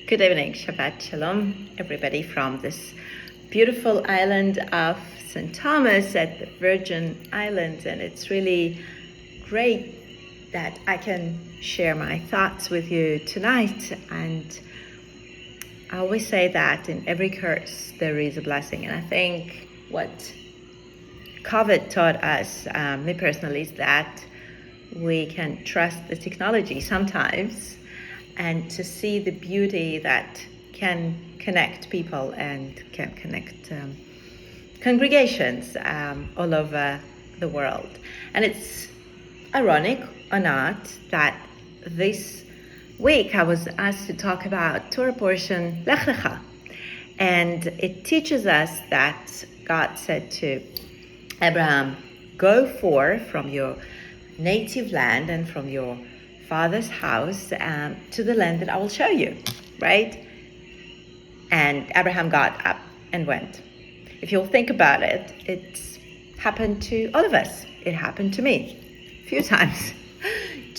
Good evening, Shabbat Shalom, everybody from this beautiful island of St. Thomas at the Virgin Islands. And it's really great that I can share my thoughts with you tonight. And I always say that in every curse there is a blessing. And I think what COVID taught us, me personally, is that we can trust the technology sometimes, and to see the beauty that can connect people and can connect congregations all over the world. And it's ironic or not that this week I was asked to talk about Torah portion Lecha. And it teaches us that God said to Abraham, go forth from your native land and from your father's house to the land that I will show you, right? And Abraham got up and went. If you'll think about it, it's happened to all of us. It happened to me a few times.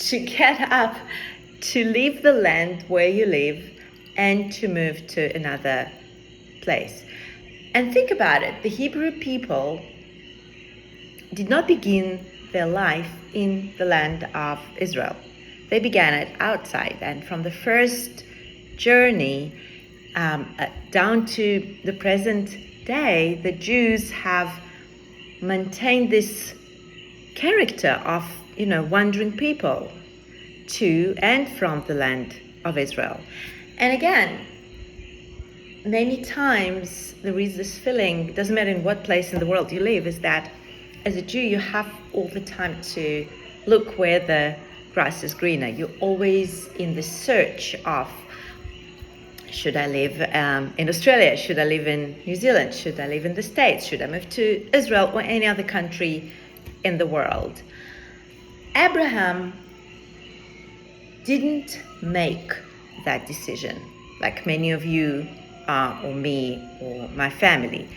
To get up, to leave the land where you live and to move to another place. And think about it, the Hebrew people did not begin their life in the land of Israel. They began it outside, and from the first journey down to the present day, the Jews have maintained this character of, wandering people to and from the land of Israel. And again, many times there is this feeling, doesn't matter in what place in the world you live, is that as a Jew you have all the time to look where the grass is greener. You're always in the search of, should I live in Australia? Should I live in New Zealand? Should I live in the States? Should I move to Israel or any other country in the world? Abraham didn't make that decision like many of you or me or my family.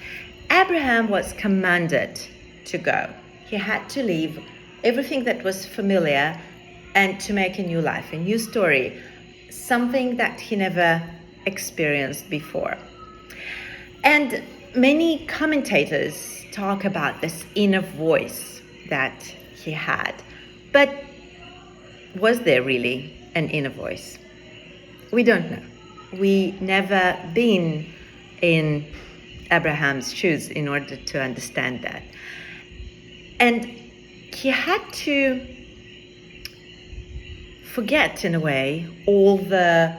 Abraham was commanded to go. He had to leave everything that was familiar and to make a new life, a new story, something that he never experienced before. And many commentators talk about this inner voice that he had. But was there really an inner voice? We don't know. We never been in Abraham's shoes in order to understand that. And he had to forget, in a way, all the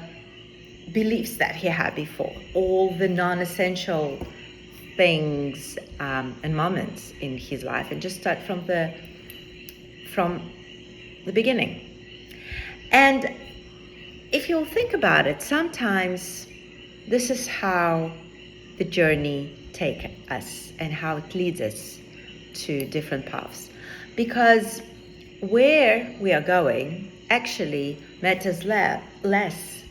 beliefs that he had before, all the non-essential things and moments in his life, and just start from the beginning. And if you'll think about it, sometimes this is how the journey takes us and how it leads us to different paths. Because where we are going actually matters less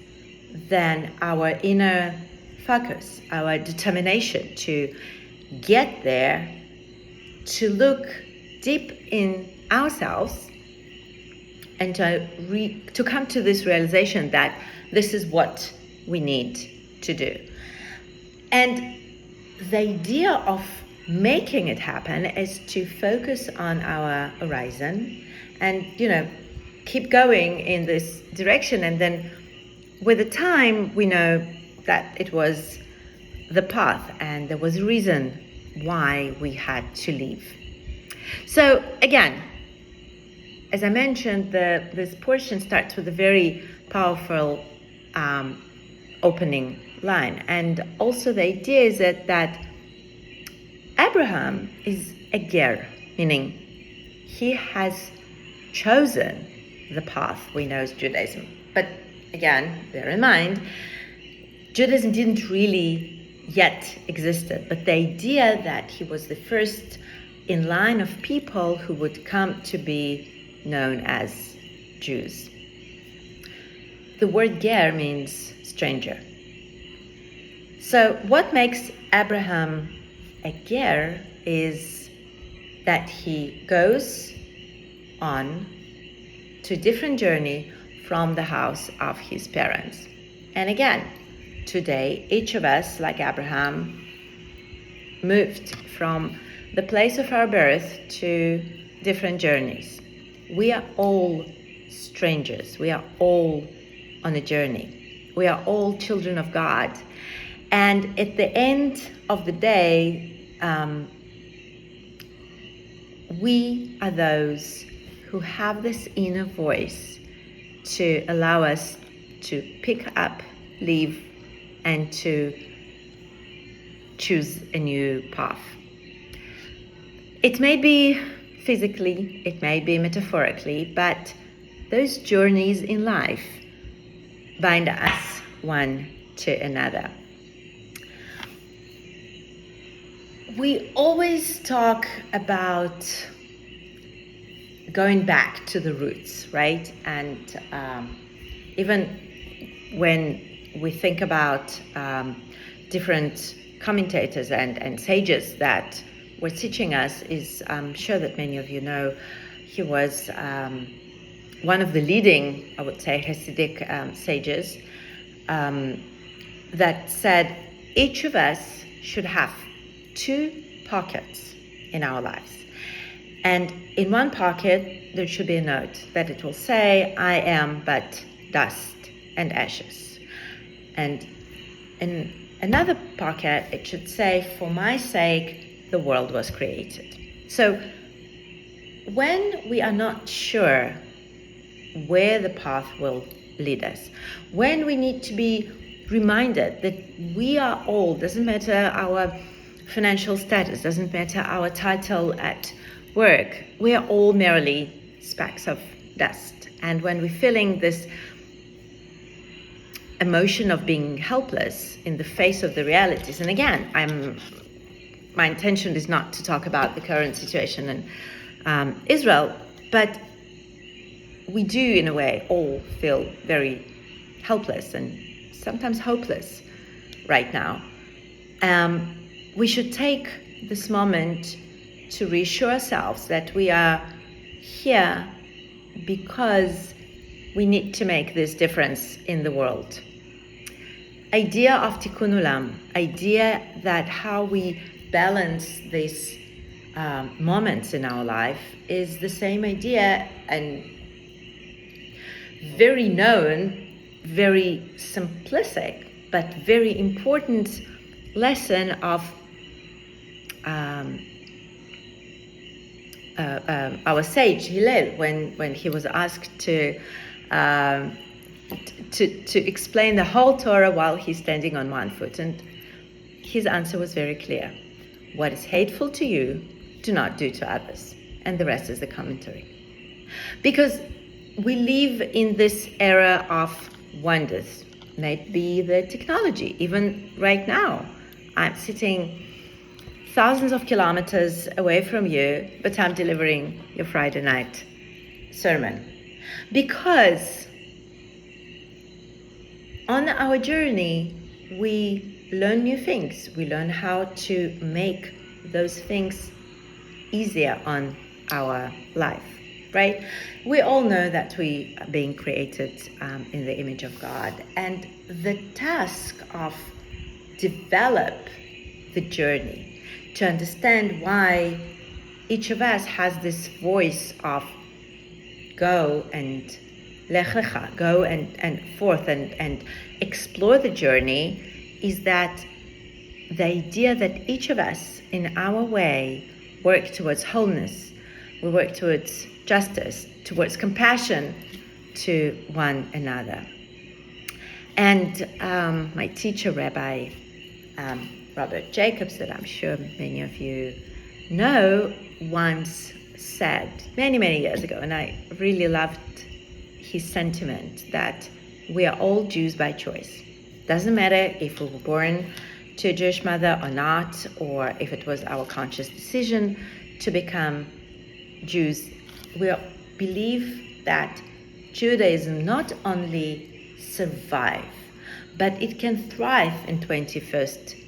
than our inner focus, our determination to get there, to look deep in ourselves and to come to this realization that this is what we need to do. And the idea of making it happen is to focus on our horizon and, keep going in this direction. And then with the time, we know that it was the path and there was a reason why we had to leave. So again, as I mentioned, this portion starts with a very powerful opening line. And also the idea is that Abraham is a ger, meaning he has chosen the path we know as Judaism. But again, bear in mind, Judaism didn't really yet existed, but the idea that he was the first in line of people who would come to be known as Jews. The word ger means stranger. So what makes Abraham a ger is that he goes on to a different journey from the house of his parents. And again, today, each of us, like Abraham, moved from the place of our birth to different journeys. We are all strangers. We are all on a journey. We are all children of God. And at the end of the day, we are those who have this inner voice to allow us to pick up, leave, and to choose a new path. It may be physically, it may be metaphorically, but those journeys in life bind us one to another. We always talk about going back to the roots, right? And even when we think about different commentators and sages that were teaching us, I'm sure that many of you know, he was one of the leading, I would say, Hasidic sages that said each of us should have 2 pockets in our lives. And in one pocket, there should be a note that it will say, I am but dust and ashes. And in another pocket, it should say, for my sake, the world was created. So when we are not sure where the path will lead us, when we need to be reminded that we are all, doesn't matter our financial status, doesn't matter our title at work, we are all merely specks of dust. And when we're feeling this emotion of being helpless in the face of the realities, and again, my intention is not to talk about the current situation in Israel, but we do in a way all feel very helpless and sometimes hopeless right now. We should take this moment to reassure ourselves that we are here because we need to make this difference in the world. Idea of tikkun olam, idea that how we balance these moments in our life is the same idea and very known, very simplistic, but very important lesson of our sage Hillel when he was asked to explain the whole Torah while he's standing on one foot, and his answer was very clear: what is hateful to you, do not do to others. And the rest is the commentary. Because we live in this era of wonders, maybe the technology. Even right now, I'm sitting thousands of kilometers away from you, but I'm delivering your Friday night sermon. Because on our journey, we learn new things. We learn how to make those things easier on our life, right? We all know that we are being created in the image of God. And the task of develop the journey, to understand why each of us has this voice of go and Lecha, go and forth and explore the journey, is that the idea that each of us in our way work towards wholeness, we work towards justice, towards compassion to one another. And my teacher, Rabbi Robert Jacobs, that I'm sure many of you know, once said many, many years ago, and I really loved his sentiment, that we are all Jews by choice. Doesn't matter if we were born to a Jewish mother or not, or if it was our conscious decision to become Jews. We believe that Judaism not only survive, but it can thrive in 21st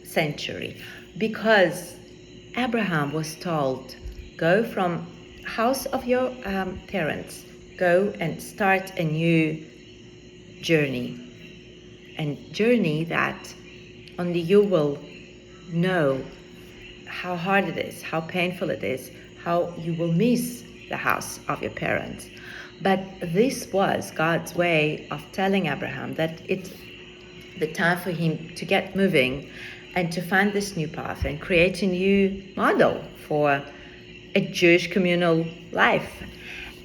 century, because Abraham was told, go from house of your parents, go and start a new journey. and journey that only you will know how hard it is, how painful it is, how you will miss the house of your parents. But this was God's way of telling Abraham that it's the time for him to get moving and to find this new path and create a new model for a Jewish communal life.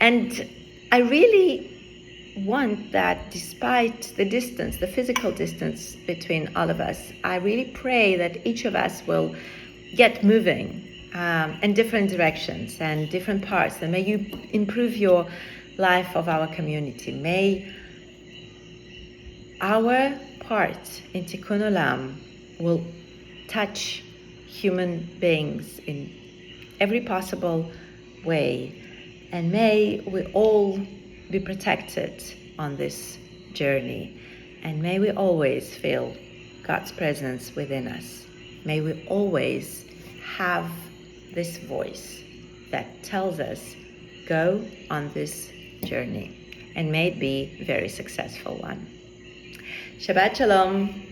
And I really want that despite the distance, the physical distance between all of us, I really pray that each of us will get moving in different directions and different parts. And may you improve your life of our community. May our part in Tikkun Olam will touch human beings in every possible way. And may we all be protected on this journey. And may we always feel God's presence within us. May we always have this voice that tells us, go on this journey. And may it be a very successful one. Shabbat Shalom.